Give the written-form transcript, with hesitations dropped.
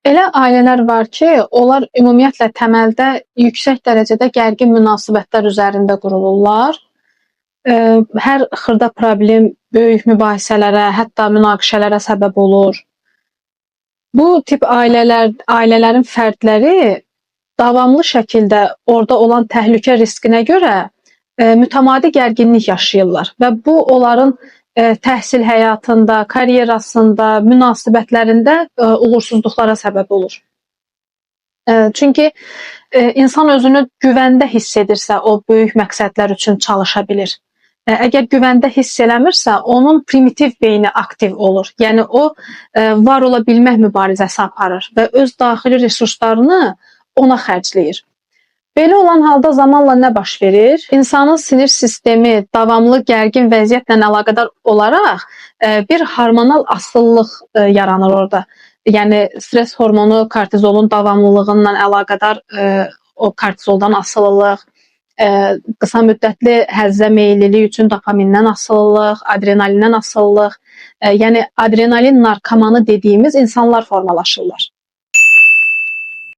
Elə ailələr var ki, onlar ümumiyyətlə təməldə yüksək dərəcədə gərgin münasibətlər üzərində qurulurlar. Hər xırda problem böyük mübahisələrə, hətta münaqişələrə səbəb olur. Bu tip ailələrin fərdləri davamlı şəkildə orada olan təhlükə riskinə görə mütəmadi gərginlik yaşayırlar və bu onların təhsil həyatında, karyerasında, münasibətlərində uğursuzluqlara səbəb olur. Çünki insan özünü güvəndə hiss edirsə, o böyük məqsədlər üçün çalışa bilir. Əgər güvəndə hiss eləmirsə, onun primitiv beyni aktiv olur. Yəni o var ola bilmək mübarizəsi aparır və öz daxili resurslarını ona xərcləyir. Belə olan halda zamanla nə baş verir? İnsanın sinir sistemi davamlı gərgin vəziyyətlə əlaqədar olaraq bir hormonal asıllıq yaranır orada. Yəni stres hormonu kortizolun davamlılığından əlaqədar o kortizoldan asılılıq, qısa müddətli həzzə meyillilik üçün dopamindən asılılıq, adrenalindən asılılıq, yəni adrenalin narkomanı dediyimiz insanlar formalaşırlar.